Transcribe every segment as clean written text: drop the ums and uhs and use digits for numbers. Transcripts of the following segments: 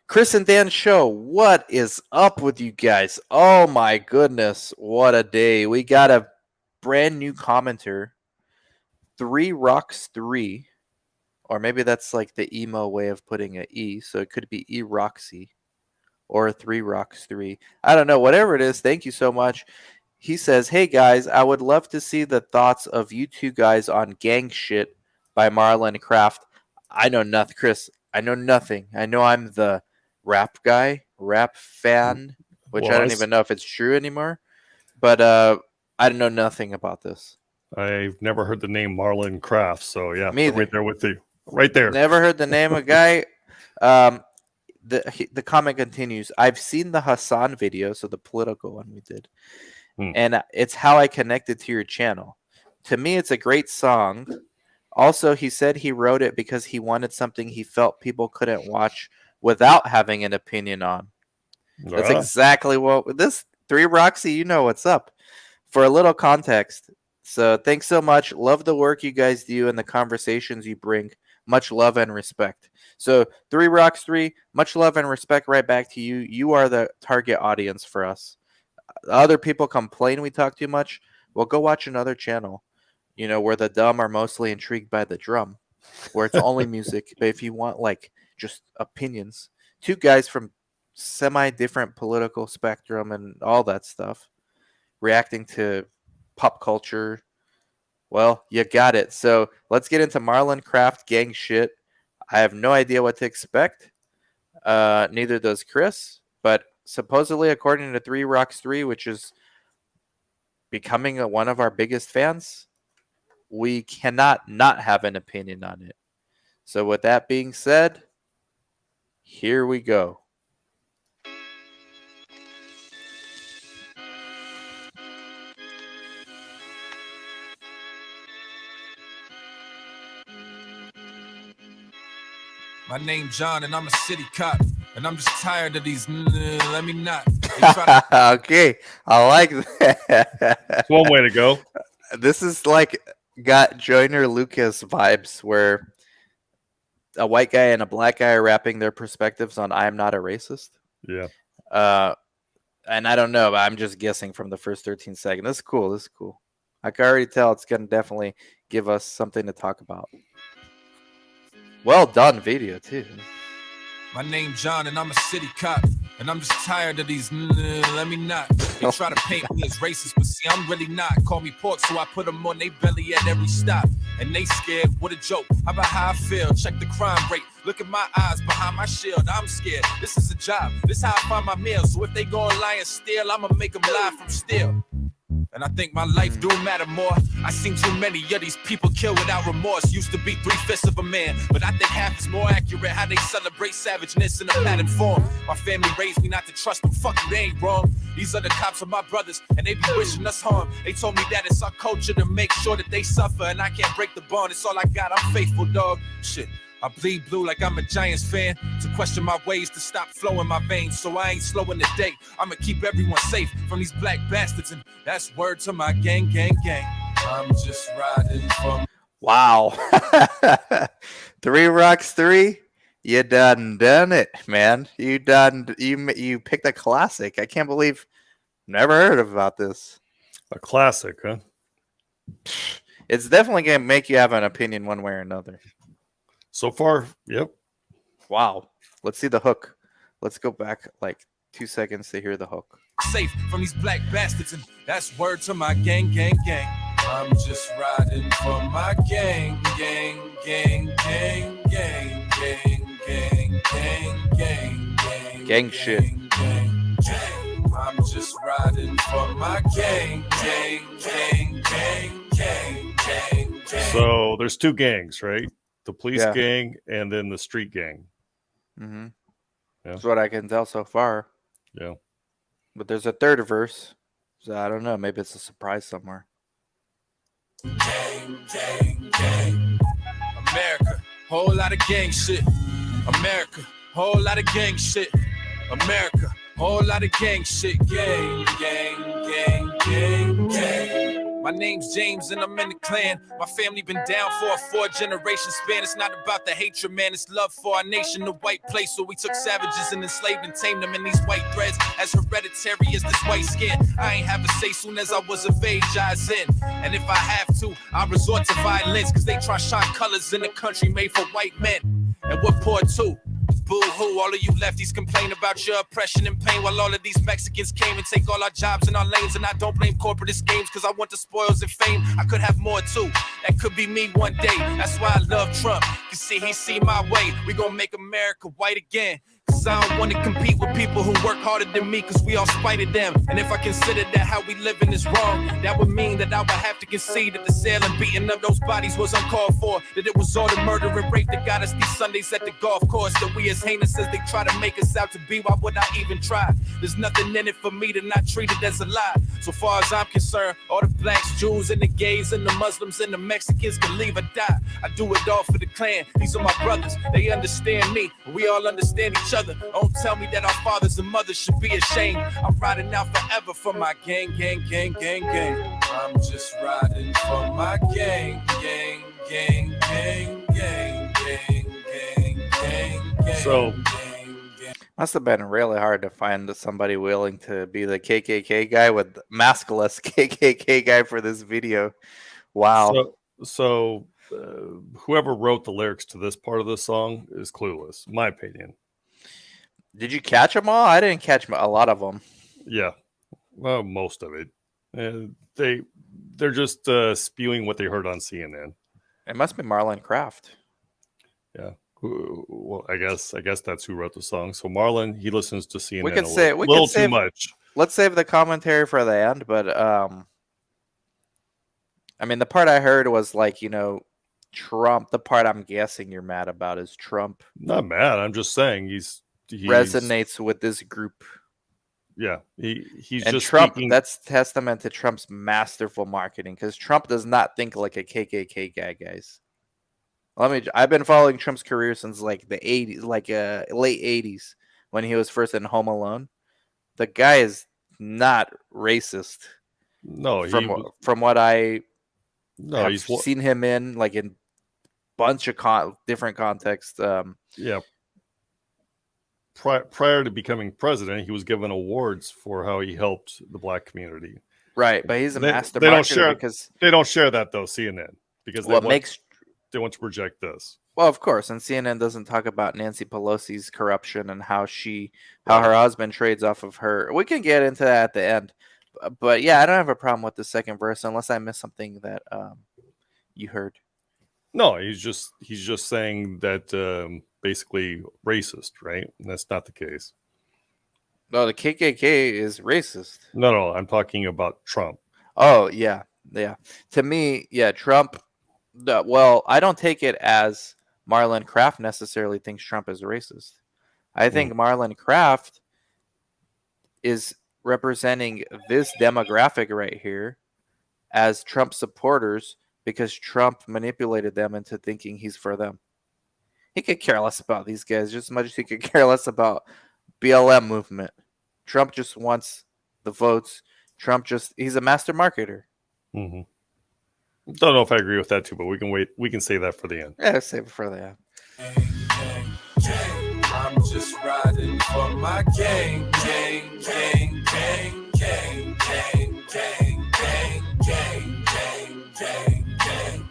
Chris and Dan show. What is up with you guys? Oh my goodness, what a day. We got a brand new commenter. 3 Rocks 3. Or maybe that's like the emo way of putting an E. So it could be E Roxy or 3 Rocks 3. I don't know. Whatever it is, thank you so much. He says, hey guys, I would love to see the thoughts of you two guys on Gang Shit by Marlon Craft. I know nothing, Chris. I know nothing. I know I'm the rap guy, rap fan, which I don't even know if it's true anymore. But I know nothing about this. I've never heard the name Marlon Craft, so yeah, Me I'm right there with you. Right there. Never heard the name of a guy. The comment continues. I've seen the Hassan video, so the political one we did. And it's how I connected to your channel. To me, it's a great song. Also, he said he wrote it because he wanted something he felt people couldn't watch without having an opinion on. That's exactly what this 3 Roxy, you know what's up. For a little context. So thanks so much. Love the work you guys do and the conversations you bring. Much love and respect. So 3 Rocks 3, much love and respect right back to you. You are the target audience for us. Other people complain we talk too much. Well, go watch another channel, where the dumb are mostly intrigued by the drum, where it's only music. But if you want like just opinions, 2 guys from semi-different political spectrum and all that stuff, reacting to pop culture, well, you got it. So let's get into Marlon Craft Gang Shit. I have no idea what to expect. Neither does Chris, but supposedly, according to 3 Rocks 3, which is becoming one of our biggest fans, we cannot not have an opinion on it. So with that being said, here we go. My name John, and I'm a city cop. And I'm just tired of these. Let me not. Okay, I like that. That's one way to go. This is like got Joyner Lucas vibes, where a white guy and a black guy are rapping their perspectives on "I'm not a racist." Yeah. And I don't know, but I'm just guessing from the first 13 seconds. This is cool. This is cool. I can already tell it's gonna definitely give us something to talk about. Well done video too. My name John, and I'm a city cop. And I'm just tired of these. Let me not. They try to paint me as racist, but see, I'm really not. Call me pork, so I put them on they belly at every stop. And they scared. What a joke. How about how I feel? Check the crime rate. Look at my eyes behind my shield. I'm scared. This is a job. This how I find my meal. So if they go and lie and steal, I'ma make them lie from still. And I think my life do matter more. I seen too many of these people kill without remorse. Used to be 3/5 of a man, but I think half is more accurate. How they celebrate savageness in a patterned form. My family raised me not to trust them. Fuck you, they ain't wrong. These other cops are my brothers, and they be wishing us harm. They told me that it's our culture to make sure that they suffer, and I can't break the bond. It's all I got. I'm faithful, dog. Shit. I bleed blue like I'm a Giants fan. To question my ways, to stop flowing my veins. So I ain't slowing the date. I'ma keep everyone safe from these black bastards. And that's word to my gang, gang, gang. I'm just riding from... Wow. 3 Rocks 3? You done it, man. You picked a classic. I can't believe never heard about this. A classic, huh? It's definitely going to make you have an opinion one way or another. So far, yep. Wow. Let's see the hook. Let's go back like 2 seconds to hear the hook. Safe from these black bastards, and that's word to my gang, gang, gang. I'm just riding for my gang, gang, gang, gang, gang, gang, gang, gang, gang, gang, gang shit. Gang, gang. I'm just riding for my gang, gang, gang, gang, gang, gang, gang. So there's 2 gangs, right? The police gang and then the street gang. Mm-hmm. Yeah. That's what I can tell so far. Yeah. But there's a third verse. So I don't know. Maybe it's a surprise somewhere. Gang, gang, gang. America, whole lot of gang shit. America, whole lot of gang shit. America, whole lot of gang shit. Gang, gang, gang, gang, gang. My name's James and I'm in the clan. My family been down for a 4-generation span. It's not about the hatred, man. It's love for our nation, the white place. So we took savages and enslaved and tamed them in these white threads. As hereditary as this white skin, I ain't have a say soon as I was of age, I was in. And if I have to, I resort to violence, cause they try to shine colors in a country made for white men. And we're poor too. Boo-hoo, all of you lefties complain about your oppression and pain, while all of these Mexicans came and take all our jobs and our lanes. And I don't blame corporatist games, cause I want the spoils and fame. I could have more too, that could be me one day. That's why I love Trump, cause he see my way. We gonna make America white again. Cause I don't wanna compete with people who work harder than me, cause we all spited them. And if I consider that how we living is wrong, that would mean that I would have to concede that the sale and beating of those bodies was uncalled for. That it was all the murder and rape that got us these Sundays at the golf course. That we as heinous as they try to make us out to be, why would I even try? There's nothing in it for me to not treat it as a lie. So far as I'm concerned, all the blacks, Jews, and the gays, and the Muslims, and the Mexicans can leave or die. I do it all for the clan. These are my brothers, they understand me, we all understand each other. Don't tell me that our fathers and mothers should be ashamed. I'm riding out forever for my gang, gang, gang, gang, gang. I'm just riding for my gang, gang, gang, gang, gang, gang, gang, gang, gang. So must have been really hard to find somebody willing to be the KKK guy with maskless KKK guy for this video. Wow. So whoever wrote the lyrics to this part of the song is clueless, in my opinion. Did you catch them all? I didn't catch a lot of them. Yeah, well, most of it. They're just spewing what they heard on CNN. It must be Marlon Kraft. Yeah. Well, I guess that's who wrote the song. So Marlon, he listens to CNN We could say a little too much. Let's save the commentary for the end. But I mean, the part I heard was like, Trump. The part I'm guessing you're mad about is Trump. Not mad. I'm just saying he's resonates with this group. Yeah, he's and just Trump. speaking... That's testament to Trump's masterful marketing, because Trump does not think like a KKK guy, guys. I've been following Trump's career since like the 80s, late 80s, when he was first in Home Alone. The guy is not racist. No, from what I have he's seen him in, like in bunch of different contexts. Yeah. Prior to becoming president, he was given awards for how he helped the black community. Right, but he's a master marketer because they don't share that though. CNN, because they want to project this. Well, of course, and CNN doesn't talk about Nancy Pelosi's corruption and how her husband trades off of her. We can get into that at the end, but yeah, I don't have a problem with the second verse unless I missed something that you heard. No, he's just saying that basically racist, right? And that's not the case. No, the KKK is racist. No, I'm talking about Trump. Oh, yeah. To me, yeah, Trump. Well, I don't take it as Marlon Kraft necessarily thinks Trump is racist. I think Marlon Kraft is representing this demographic right here as Trump supporters because Trump manipulated them into thinking he's for them. He could care less about these guys just as much as he could care less about BLM movement. Trump just wants the votes. He's a master marketer. Mm-hmm. Don't know if I agree with that too, but we can wait. We can save that for the end. Yeah, save it for the end. I'm just riding for my gang, gang, gang, gang, gang, gang, gang, gang, gang, gang, gang, gang.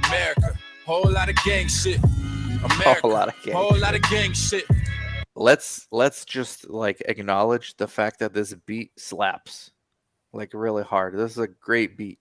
America, whole lot of gang shit. America, whole lot of gang shit. Let's just like acknowledge the fact that this beat slaps like really hard. This is a great beat.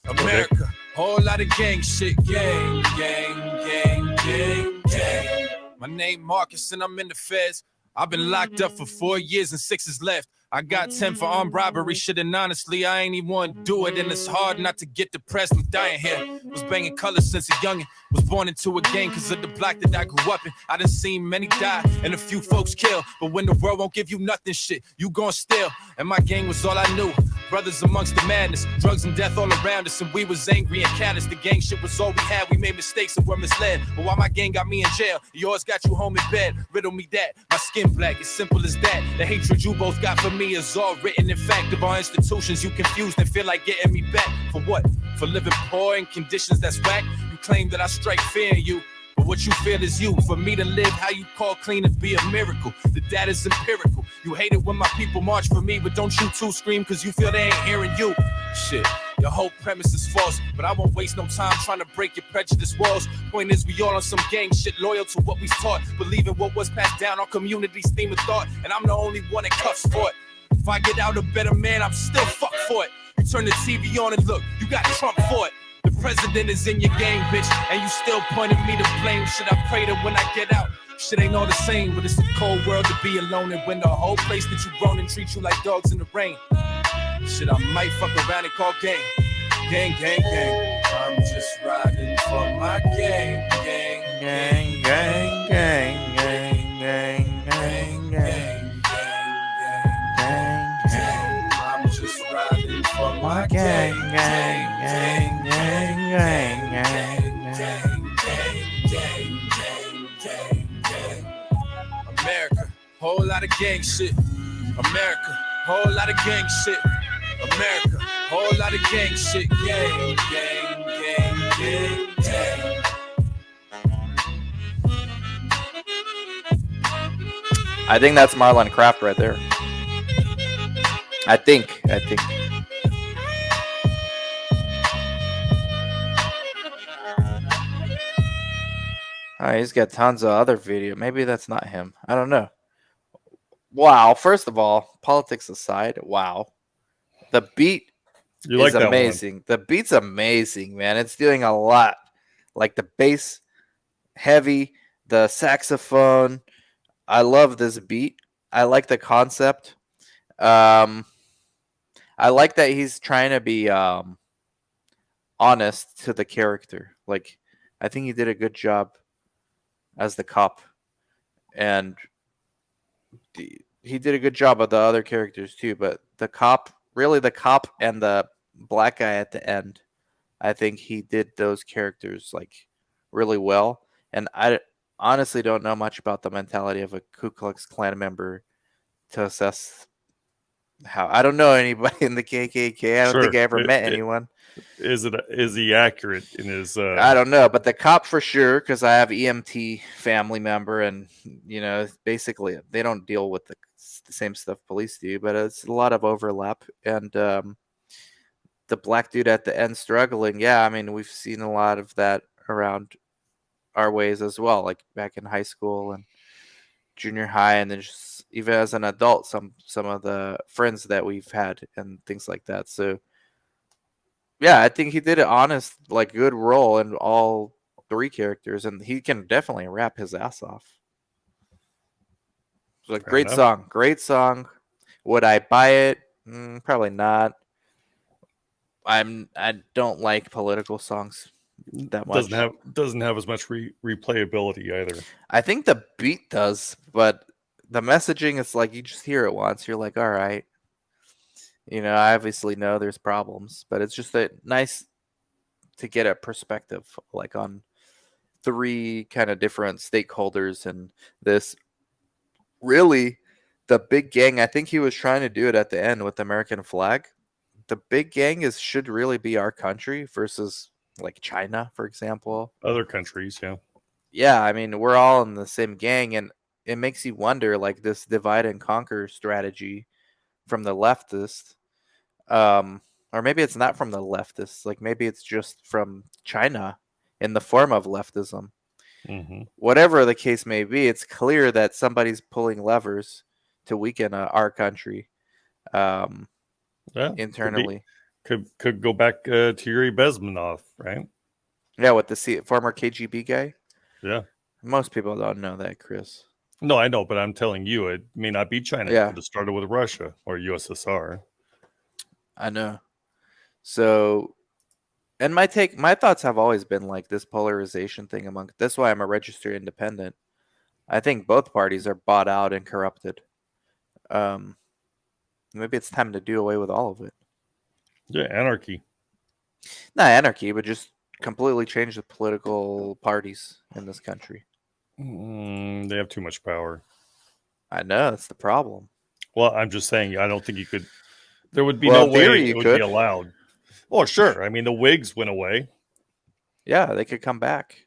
America, whole lot of gang shit. Gang, gang, gang, gang, gang. My name Marcus and I'm in the feds. I've been locked up for 4 years and 6 is left. I got 10 for armed robbery shit, and honestly, I ain't even want to do it. And it's hard not to get depressed. I'm dying here. Was banging colors since a youngin'. Was born into a gang because of the block that I grew up in. I done seen many die and a few folks kill. But when the world won't give you nothing, shit, you gon' steal. And my gang was all I knew. Brothers amongst the madness, drugs and death all around us, and we was angry and callous. The gang shit was all we had. We made mistakes and were misled. But while my gang got me in jail, yours got you home in bed. Riddle me that. My skin black, as simple as that. The hatred you both got for me is all written in fact. Of our institutions, you confused and feel like getting me back. For what? For living poor in conditions that's whack. You claim that I strike fear in you, but what you feel is you. For me to live how you call clean would be a miracle. The data's empirical. You hate it when my people march for me, but don't you too scream cause you feel they ain't hearing you. Shit, your whole premise is false, but I won't waste no time trying to break your prejudice walls. Point is, we all on some gang shit, loyal to what we taught, believing what was passed down, our community's theme of thought, and I'm the only one that cuffs for it. If I get out a better man, I'm still fucked for it. You turn the TV on and look, you got Trump for it. The president is in your gang, bitch, and you still pointing me to blame. Should I pray that when I get out, shit ain't all the same, but it's a cold world to be alone. And when the whole place that you grown and treat you like dogs in the rain, shit, I might fuck around and call gang. Gang, gang, gang. I'm just riding for my gang, gang, gang, gang, gang, gang, gang, gang, gang, gang, gang. I'm just riding for my gang, gang, gang, gang, gang, gang, gang, gang, gang, gang, gang. America, whole lot of gang shit. America, whole lot of gang shit. America, whole lot of gang shit. Gang, gang, gang, gang, gang. I think that's Marlon Craft right there. I think. Oh, he's got tons of other video. Maybe that's not him. I don't know. Wow. First of all, politics aside, wow. The beat You like is that amazing. The beat's amazing, man. It's doing a lot. Like the bass, heavy, the saxophone. I love this beat. I like the concept. I like that he's trying to be honest to the character. Like, I think he did a good job as the cop, and he did a good job of the other characters too. But the cop and the black guy at the end, I think he did those characters like really well. And I honestly don't know much about the mentality of a Ku Klux Klan member to assess how. I don't know anybody in the KKK. I don't think I ever met anyone. Is he accurate in his? I don't know, but the cop for sure, because I have EMT family member, and basically they don't deal with the same stuff police do, but it's a lot of overlap. And the black dude at the end struggling, yeah, I mean we've seen a lot of that around our ways as well, like back in high school and junior high, and then just even as an adult, some of the friends that we've had and things like that. So yeah, I think he did an honest, like, good role in all three characters, and he can definitely rap his ass off. It's a great song. Great song. Would I buy it? Probably not. I don't like political songs that much. Doesn't have as much replayability either. I think the beat does, but the messaging is like you just hear it once, you're like, all right. I obviously know there's problems, but it's just nice to get a perspective, like on three kind of different stakeholders, and this really the big gang. I think he was trying to do it at the end with the American flag. The big gang should really be our country versus like China, for example. Other countries, yeah. Yeah, I mean, we're all in the same gang, and it makes you wonder, like, this divide and conquer strategy from the leftists, or maybe it's not from the leftists, like maybe it's just from China in the form of leftism. Mm-hmm. Whatever the case may be, it's clear that somebody's pulling levers to weaken our country internally. Could go back to Yuri Bezmenov, right? Yeah, with the former KGB guy. Yeah. Most people don't know that, Chris. No, I know, but I'm telling you, it may not be China. Yeah. It could have started with Russia or USSR. I know. So, and my thoughts have always been like this polarization thing that's why I'm a registered independent. I think both parties are bought out and corrupted. Maybe it's time to do away with all of it. Yeah, anarchy. Not anarchy, but just completely change the political parties in this country. They have too much power. I know that's the problem. Well, I'm just saying, I don't think you could. There would be Well, no in way theory, it you would be could. allowed. Well, sure. I mean, the Whigs went away. Yeah, they could come back.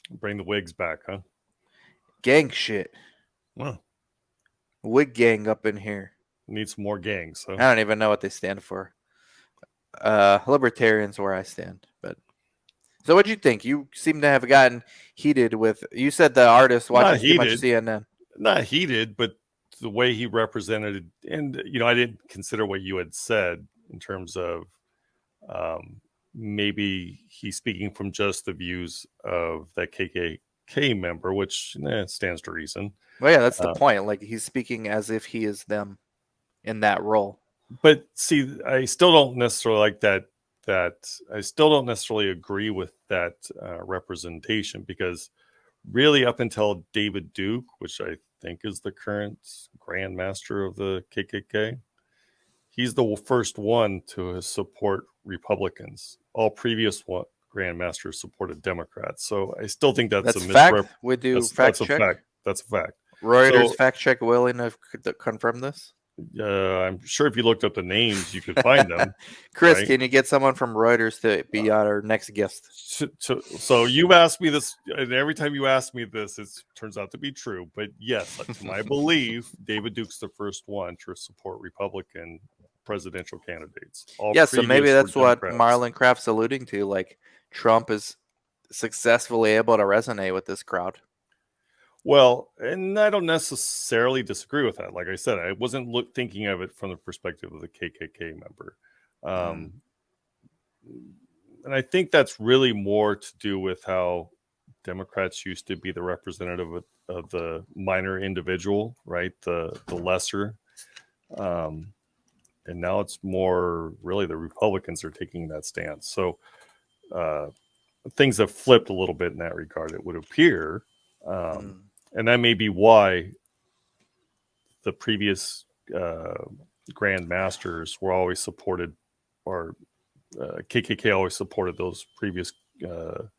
Bring the Whigs back, huh? Gang shit. Well, Wig gang up in here. need some more gangs. I So don't even know what they stand for. Libertarians where I stand. But so what'd you think? You seem to have gotten heated with you said the artist not watches too much heated, CNN. not heated, but the way he represented, and I didn't consider what you had said in terms of maybe he's speaking from just the views of that KKK member, which stands to reason. Well, yeah, that's the point. Like he's speaking as if he is them in that role. But see, I still don't necessarily like that. I still don't necessarily agree with that representation, because really, up until David Duke, which I think is the current Grand Master of the KKK, he's the first one to support Republicans. All previous Grand Masters supported Democrats. So I still think that's a fact. We do fact that's check. a fact. That's a fact. Reuters So, fact check willing to confirm this. I'm sure if you looked up the names, you could find them. Chris, right? can you get someone from Reuters to be our next guest? So you've asked me this, and every time you ask me this, it turns out to be true. But yes, to my belief, David Duke's the first one to support Republican presidential candidates. Yeah, so maybe that's what Democrats. Marlon Craft's alluding to. Like Trump is successfully able to resonate with this crowd. Well, and I don't necessarily disagree with that. Like I said, I wasn't thinking of it from the perspective of the KKK member. And I think that's really more to do with how Democrats used to be the representative of the minor individual, right? The lesser. And now it's more really the Republicans are taking that stance. So things have flipped a little bit in that regard, it would appear. And that may be why the previous Grand Masters were always supported, or KKK always supported those previous, I'm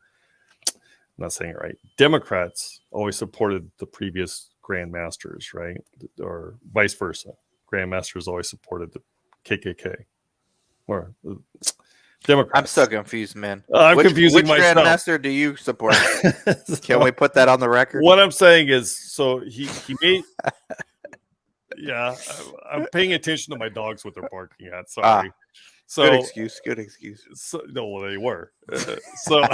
not saying it right, Democrats always supported the previous Grand Masters, right? Or vice versa. Grand Masters always supported the KKK. Or Democrats. I'm so confused, man. I'm confusing myself. Which Grandmaster do you support? Can we put that on the record? What I'm saying is, so he made. Yeah, I'm paying attention to my dogs, what they're barking at. Sorry. So good excuse. So, no, well, they were. So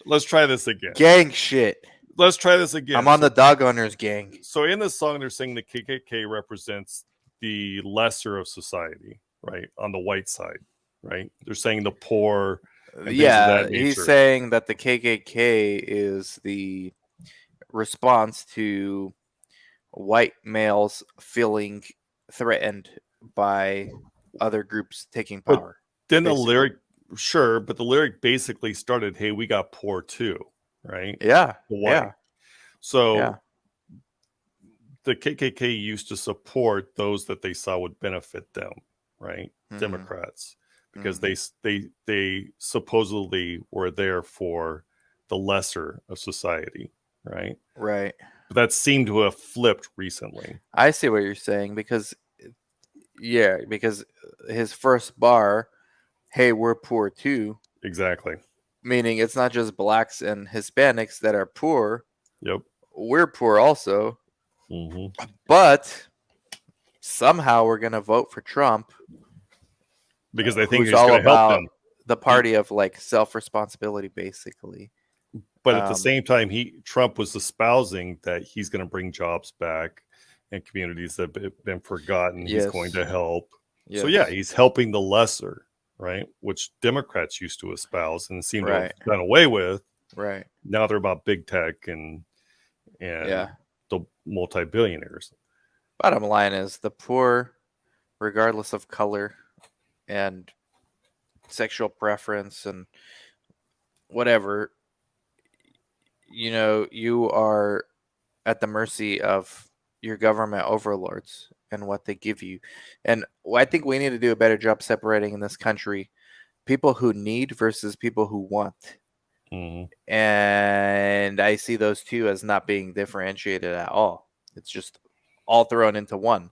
let's try this again. Gang shit. Let's try this again. I'm on the dog owners gang. So in this song, they're saying the KKK represents the lesser of society, right? On the white side, right? They're saying the poor. Yeah, he's saying that the KKK is the response to white males feeling threatened by other groups taking power. But then the lyric, sure, but the lyric basically started, "Hey, we got poor too," right? Yeah, yeah. So the KKK used to support those that they saw would benefit them, right? Mm-hmm. Democrats, because they supposedly were there for the lesser of society, right? Right. But that seemed to have flipped recently. I see what you're saying, because his first bar, "Hey, we're poor too." Exactly. Meaning it's not just blacks and Hispanics that are poor. Yep. We're poor also. Mm-hmm. But somehow we're going to vote for Trump. Because they think he's going to help them. The party of like self-responsibility, basically. But at the same time, Trump was espousing that he's going to bring jobs back and communities that have been forgotten. He's going to help. Yes. So yeah, he's helping the lesser, right? Which Democrats used to espouse and seem to have done away with. Right. Now they're about big tech and the multi-billionaires. Bottom line is the poor, regardless of color and sexual preference and whatever, you are at the mercy of your government overlords and what they give you. And I think we need to do a better job separating in this country people who need versus people who want. And I see those two as not being differentiated at all. It's just all thrown into one.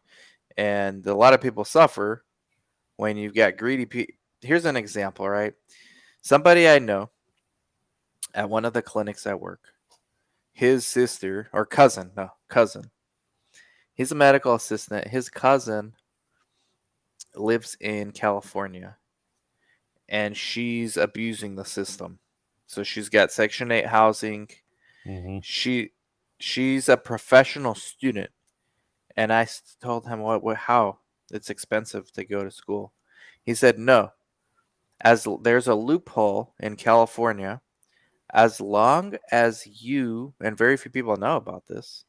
And a lot of people suffer when you've got greedy people. Here's an example, right? Somebody I know at one of the clinics I work, his sister or cousin, he's a medical assistant. His cousin lives in California and she's abusing the system. So she's got Section 8 housing. She's a professional student. And I told him how it's expensive to go to school. He said no. As there's a loophole in California, as long as you, and very few people know about this,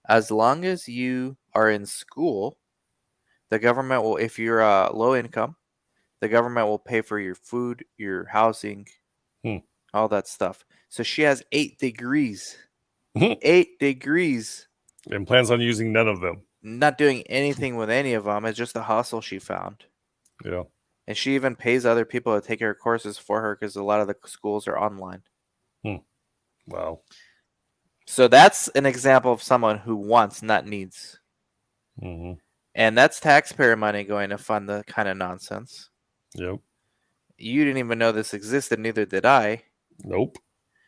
as long as you are in school, the government will, if you're low income, the government will pay for your food, your housing, all that stuff. So she has 8 degrees. 8 degrees. And plans on using none of them. Not doing anything with any of them. It's just a hustle she found. Yeah. And she even pays other people to take her courses for her because a lot of the schools are online. Wow. So that's an example of someone who wants, not needs. And that's taxpayer money going to fund the kind of nonsense. Yep. You didn't even know this existed, neither did I. Nope.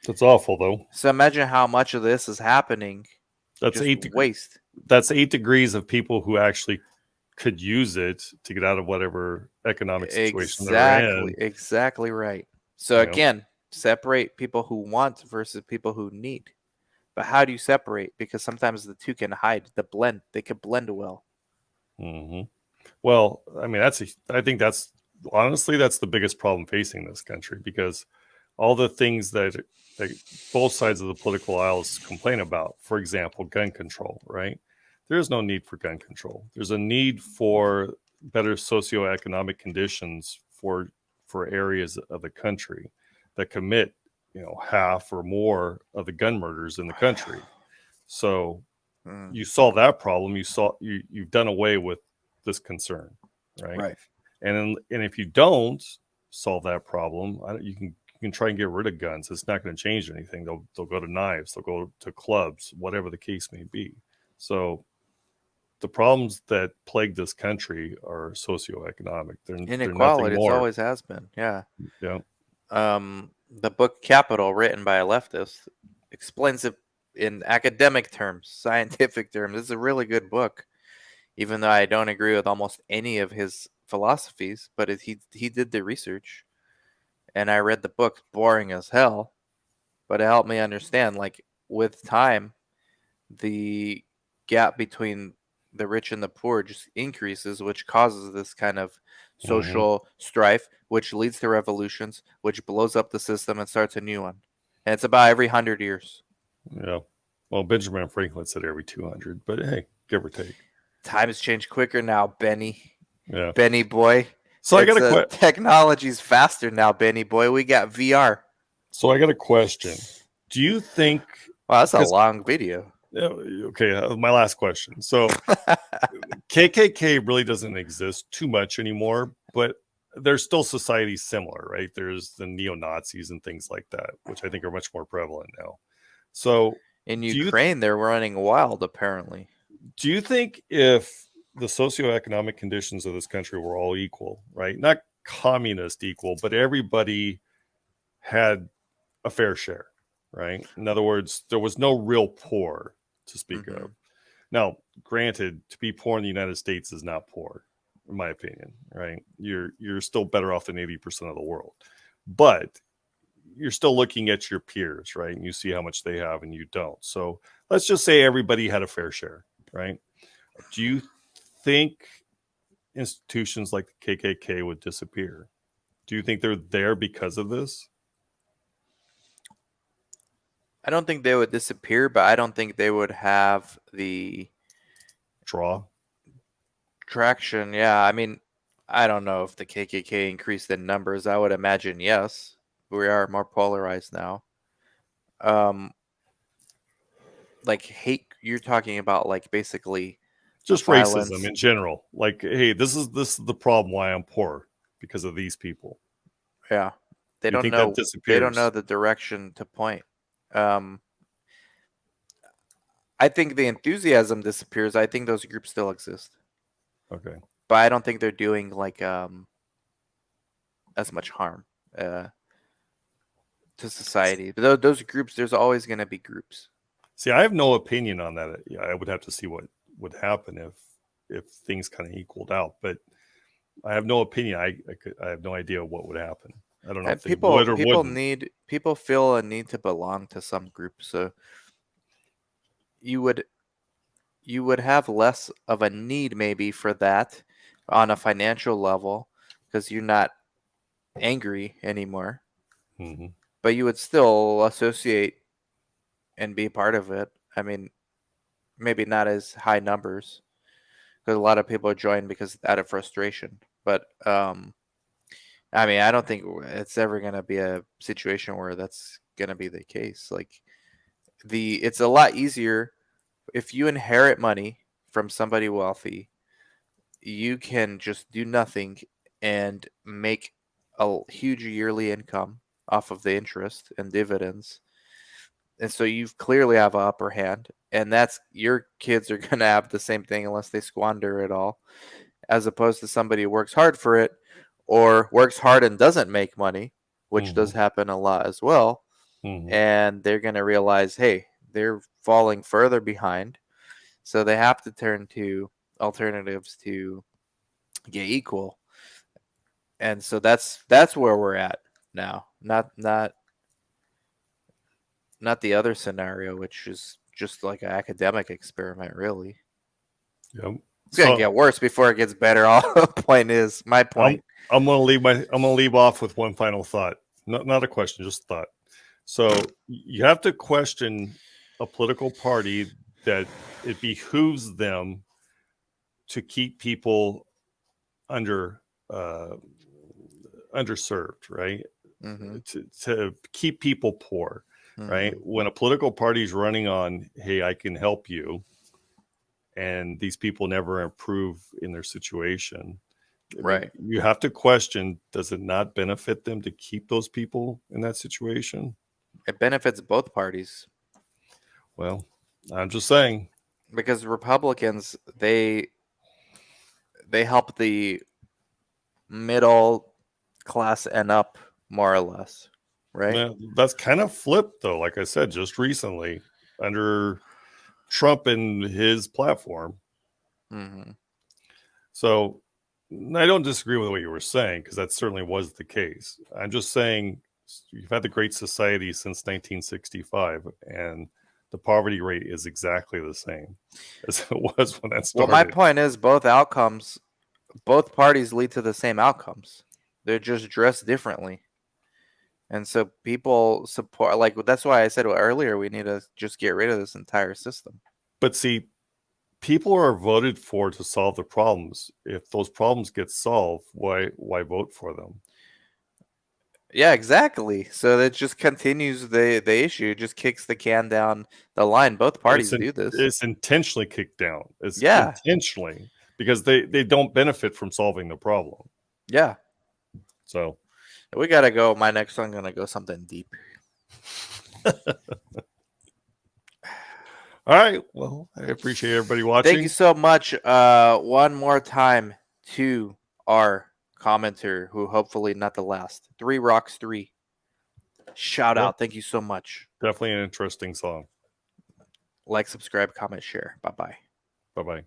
That's awful, though. So imagine how much of this is happening. That's 8 degrees. Waste. That's 8 degrees of people who actually could use it to get out of whatever economic situation they're in. Exactly right. So again, separate people who want versus people who need. But how do you separate? Because sometimes the two can hide, they can blend well. Well, I mean, I think that's honestly, that's the biggest problem facing this country, because all the things that both sides of the political aisles complain about, for example, gun control, right? There's no need for gun control. There's a need for better socioeconomic conditions for areas of the country that commit, half or more of the gun murders in the country. So you solve that problem. You've done away with this concern, right? Right. And if you don't solve that problem, you can try and get rid of guns. It's not going to change anything. They'll go to knives. They'll go to clubs, whatever the case may be. So the problems that plague this country are socioeconomic. They're inequality. It always has been. Yeah. Yeah. The book Capital, written by a leftist, explains it in academic terms, scientific terms. It's a really good book, even though I don't agree with almost any of his philosophies. But he did the research, and I read the book. Boring as hell, but it helped me understand. Like, with time, the gap between the rich and the poor just increases, which causes this kind of social strife, which leads to revolutions, which blows up the system and starts a new one. And it's about every 100 years. Yeah. Well, Benjamin Franklin said every 200, but hey, give or take. Times change quicker now, Benny. Yeah. Benny boy. So I got a question. Technology's faster now, Benny boy. We got VR. So I got a question. Do you think... Wow, that's a long video. Okay, my last question. So KKK really doesn't exist too much anymore, but there's still societies similar, right? There's the neo-Nazis and things like that, which I think are much more prevalent now. So in Ukraine, they're running wild, apparently. Do you think if the socioeconomic conditions of this country were all equal, right? Not communist equal, but everybody had a fair share, right? In other words, there was no real poor to speak of. Now, granted, to be poor in the United States is not poor, in my opinion, right? You're still better off than 80% of the world. But you're still looking at your peers, right? And you see how much they have and you don't. So let's just say everybody had a fair share, right? Do you think institutions like the KKK would disappear? Do you think they're there because of this? I don't think they would disappear, but I don't think they would have the traction. Yeah, I mean, I don't know if the KKK increased in numbers. I would imagine yes. We are more polarized now. Like hate, you're talking about like basically just violence. racism in general. Like, hey, this is the problem why I'm poor, because of these people. Yeah, they You don't think know. that They don't know disappears? the direction to point. I think the enthusiasm disappears. I think those groups still exist, Okay. but I don't think they're doing like as much harm uh, to society. But those groups, there's always going to be groups. See, I have no opinion on that. Yeah, I would have to see what would happen if things kind of equaled out. But I have no opinion. I have no idea what would happen. I don't know And if they would or people wouldn't. feel a need to belong to some group. So you would have less of a need maybe for that on a financial level because you're not angry anymore. Hmm. But you would still associate and be part of it. I mean, maybe not as high numbers because a lot of people join because out of frustration. But I mean, I don't think it's ever going to be a situation where that's going to be the case. Like it's a lot easier if you inherit money from somebody wealthy. You can just do nothing and make a huge yearly income off of the interest and dividends. And so you clearly have an upper hand, and that's your kids are going to have the same thing unless they squander it all, as opposed to somebody who works hard for it or works hard and doesn't make money, which Hmm. does happen a lot as well. Hmm. And they're going to realize, hey, they're falling further behind. So they have to turn to alternatives to get equal. And so that's where we're at now. Not the other scenario, which is just like an academic experiment, really. Yep. It's gonna So get worse before it gets better. All my I'm point. I'm gonna leave off with one final thought. Not a question, just a thought. So you have to question a political party that it behooves them to keep people under uh, underserved, right? Mm-hmm. To keep people poor, right? Mm-hmm. When a political party is running on, hey, I can help you, and these people never improve in their situation. I mean, Right. you have to question, does it not benefit them to keep those people in that situation? It benefits both parties Well, I'm just saying. because Republicans they help the middle class and up more or less, right? That's kind of flipped, though. Like I said, just recently under Trump and his platform. Mm-hmm. So I don't disagree with what you were saying, because that certainly was the case. I'm just saying you've had the Great Society since 1965, and the poverty rate is exactly the same as it was when that Well, my started. point is both parties lead to the same outcomes. They're just dressed differently. And so people support, like that's why I said earlier, we need to just get rid of this entire system. But see, people are voted for to solve the problems. If those problems get solved, why vote for them? Yeah, exactly. So that just continues the issue, just kicks the can down the line. Both parties do this. It's intentionally kicked down. It's Yeah, intentionally, because they don't benefit from solving the problem. yeah. So We gotta go. My next one gonna go something deep. all right. Well, I appreciate everybody Thank you watching. so much. One more time to our commenter, who hopefully not the last. 3 Rocks 3. Shout Yeah, out. Thank you so much. definitely an interesting song. Like, subscribe, comment, share. Bye bye. Bye bye.